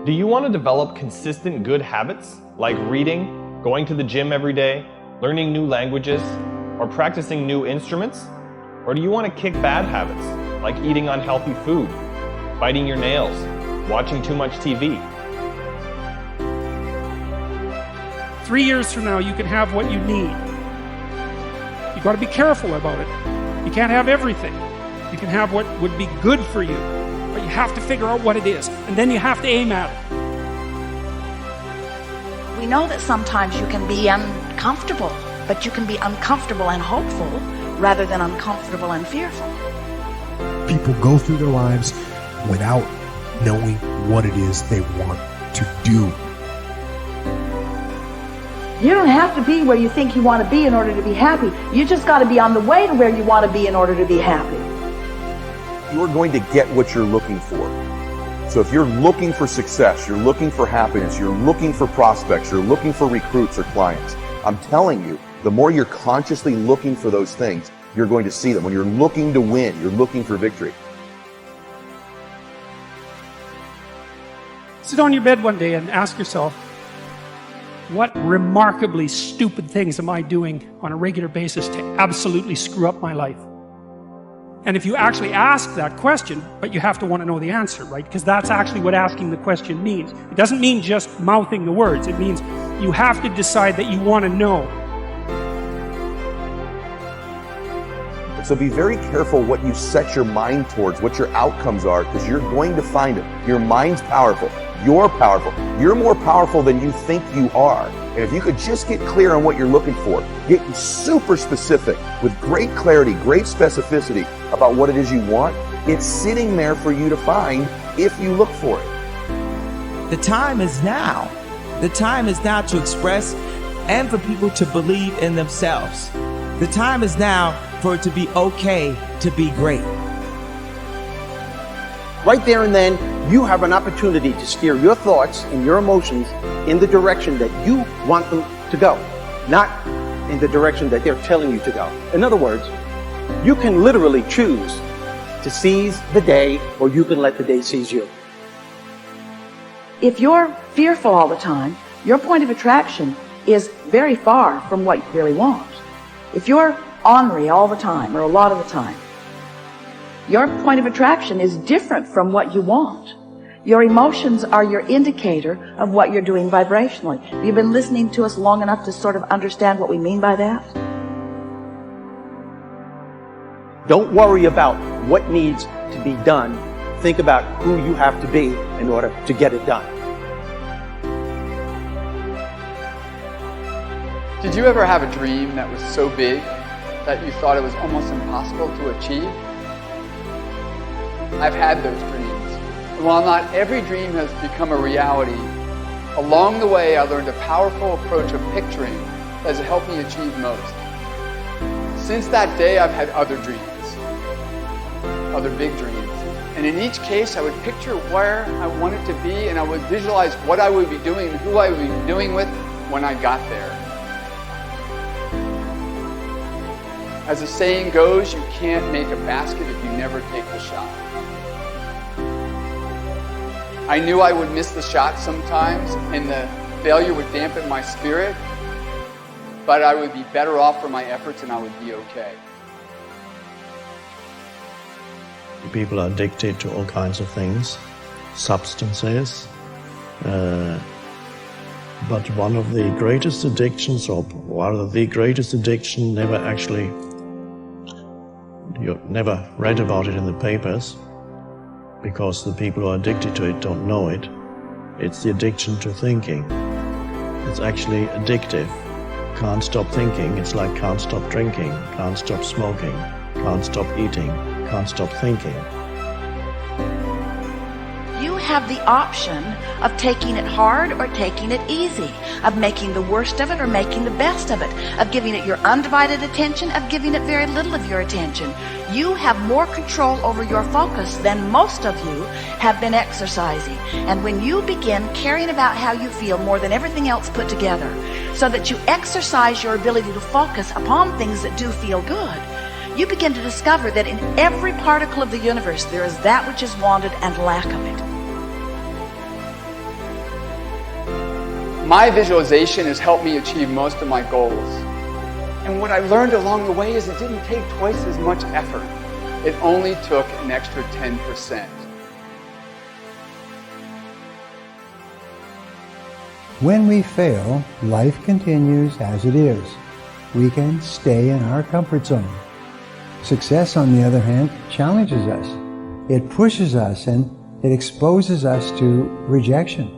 Do you want to develop consistent good habits like reading, going to the gym every day, learning new languages, or practicing new instruments? Or do you want to kick bad habits like eating unhealthy food, biting your nails, watching too much TV? 3 years from now, you can have what you need. You've got to be careful about it. You can't have everything. You can have what would be good for you, but you have to figure out what it is, and then you have to aim at it. We know that sometimes you can be uncomfortable, but you can be uncomfortable and hopeful rather than uncomfortable and fearful. People go through their lives without knowing what it is they want to do. You don't have to be where you think you want to be in order to be happy. You just got to be on the way to where you want to be in order to be happy. You're going to get what you're looking for. So if you're looking for success, you're looking for happiness, you're looking for prospects, you're looking for recruits or clients, I'm telling you, the more you're consciously looking for those things, you're going to see them. When you're looking to win, you're looking for victory. Sit on your bed one day and ask yourself, what remarkably stupid things am I doing on a regular basis to absolutely screw up my life? And if you actually ask that question, but you have to want to know the answer, right? Because that's actually what asking the question means. It doesn't mean just mouthing the words. It means you have to decide that you want to know. So be very careful what you set your mind towards, what your outcomes are, because you're going to find them. Your mind's powerful. You're powerful. You're more powerful than you think you are. And if you could just get clear on what you're looking for, get super specific with great clarity, great specificity about what it is you want, it's sitting there for you to find if you look for it. The time is now. The time is now to express and for people to believe in themselves. The time is now for it to be okay to be great. Right there and then, you have an opportunity to steer your thoughts and your emotions in the direction that you want them to go, not in the direction that they're telling you to go. In other words, you can literally choose to seize the day, or you can let the day seize you. If you're fearful all the time, your point of attraction is very far from what you really want. If you're ornery all the time, or a lot of the time, your point of attraction is different from what you want. Your emotions are your indicator of what you're doing vibrationally. You've been listening to us long enough to sort of understand what we mean by that? Don't worry about what needs to be done. Think about who you have to be in order to get it done. Did you ever have a dream that was so big that you thought it was almost impossible to achieve? I've had those dreams. And while not every dream has become a reality, along the way I learned a powerful approach of picturing that has helped me achieve most. Since that day, I've had other dreams, other big dreams. And in each case, I would picture where I wanted to be, and I would visualize what I would be doing and who I would be doing with when I got there. As the saying goes, you can't make a basket if you never take the shot. I knew I would miss the shot sometimes, and the failure would dampen my spirit, but I would be better off for my efforts and I would be okay. People are addicted to all kinds of things, substances, but one of the greatest addictions, or rather the greatest addiction, you never read about it in the papers, because the people who are addicted to it don't know it. It's the addiction to thinking. It's actually addictive. Can't stop thinking. It's like can't stop drinking, can't stop smoking, can't stop eating, can't stop thinking. You have the option of taking it hard or taking it easy, of making the worst of it or making the best of it, of giving it your undivided attention, of giving it very little of your attention. You have more control over your focus than most of you have been exercising. And when you begin caring about how you feel more than everything else put together, so that you exercise your ability to focus upon things that do feel good, you begin to discover that in every particle of the universe there is that which is wanted and lack of it. My visualization has helped me achieve most of my goals. And what I learned along the way is it didn't take twice as much effort. It only took an extra 10%. When we fail, life continues as it is. We can stay in our comfort zone. Success, on the other hand, challenges us. It pushes us and it exposes us to rejection.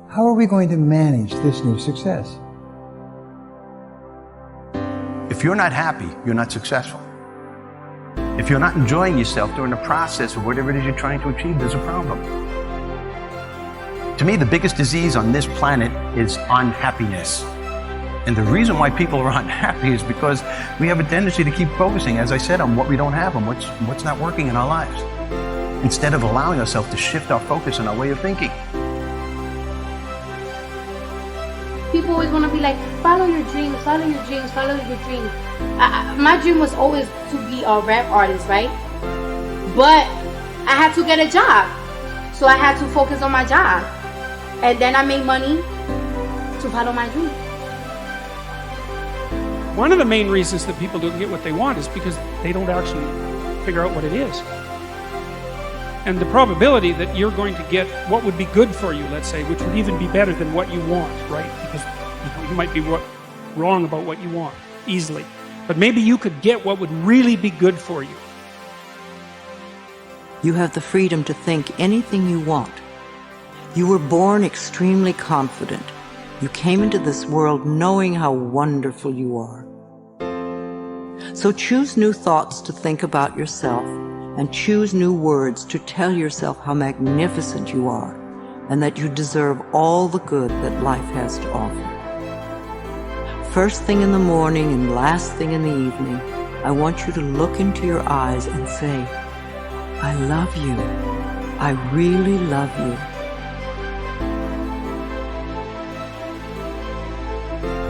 How are we going to manage this new success? If you're not happy, you're not successful. If you're not enjoying yourself during the process of whatever it is you're trying to achieve, there's a problem. To me, the biggest disease on this planet is unhappiness. And the reason why people are unhappy is because we have a tendency to keep focusing, as I said, on what we don't have, on what's not working in our lives, instead of allowing ourselves to shift our focus and our way of thinking. People always want to be like, follow your dreams, follow your dreams, follow your dreams. My dream was always to be a rap artist, right? But I had to get a job. So I had to focus on my job. And then I made money to follow my dream. One of the main reasons that people don't get what they want is because they don't actually figure out what it is. And the probability that you're going to get what would be good for you, let's say, which would even be better than what you want, right? Because you might be wrong about what you want easily. But maybe you could get what would really be good for you. You have the freedom to think anything you want. You were born extremely confident. You came into this world knowing how wonderful you are. So choose new thoughts to think about yourself, and choose new words to tell yourself how magnificent you are, and that you deserve all the good that life has to offer. First thing in the morning and last thing in the evening, I want you to look into your eyes and say, I love you. I really love you.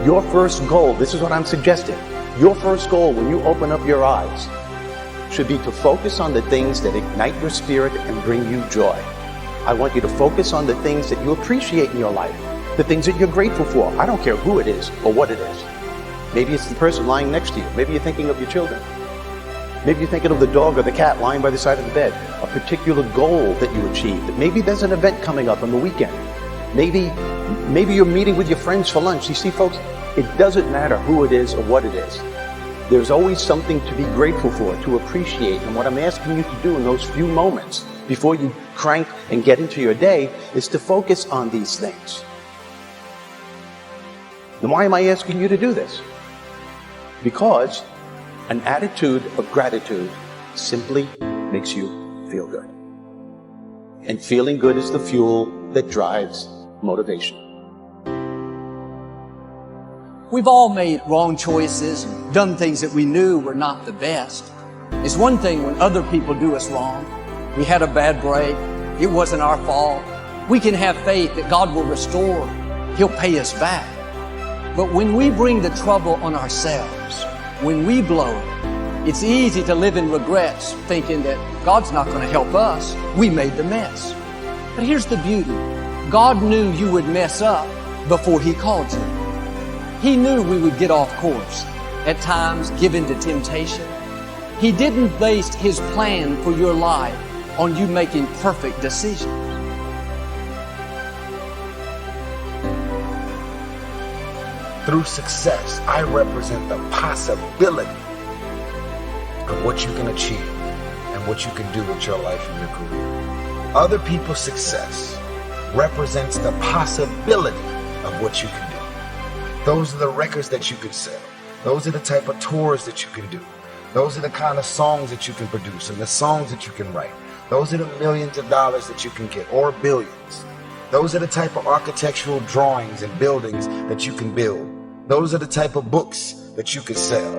Your first goal, this is what I'm suggesting, your first goal when you open up your eyes should be to focus on the things that ignite your spirit and bring you joy. I want you to focus on the things that you appreciate in your life, the things that you're grateful for. I don't care who it is or what it is. Maybe it's the person lying next to you. Maybe you're thinking of your children. Maybe you're thinking of the dog or the cat lying by the side of the bed. A particular goal that you achieved. Maybe there's an event coming up on the weekend. Maybe you're meeting with your friends for lunch. You see, folks, it doesn't matter who it is or what it is. There's always something to be grateful for, to appreciate. And what I'm asking you to do in those few moments before you crank and get into your day is to focus on these things. And why am I asking you to do this? Because an attitude of gratitude simply makes you feel good. And feeling good is the fuel that drives motivation. We've all made wrong choices and done things that we knew were not the best. It's one thing when other people do us wrong. We had a bad break. It wasn't our fault. We can have faith that God will restore. He'll pay us back. But when we bring the trouble on ourselves, when we blow it, it's easy to live in regrets, thinking that God's not going to help us. We made the mess. But here's the beauty. God knew you would mess up before He called you. He knew we would get off course, at times given to temptation. He didn't base His plan for your life on you making perfect decisions. Through success, I represent the possibility of what you can achieve and what you can do with your life and your career. Other people's success represents the possibility of what you can do. Those are the records that you can sell. Those are the type of tours that you can do. Those are the kind of songs that you can produce and the songs that you can write. Those are the millions of dollars that you can get, or billions. Those are the type of architectural drawings and buildings that you can build. Those are the type of books that you can sell.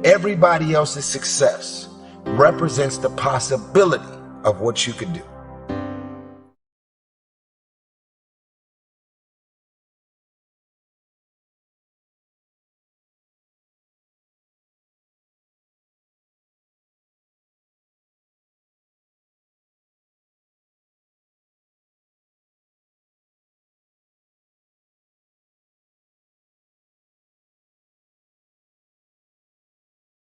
Everybody else's success represents the possibility of what you can do.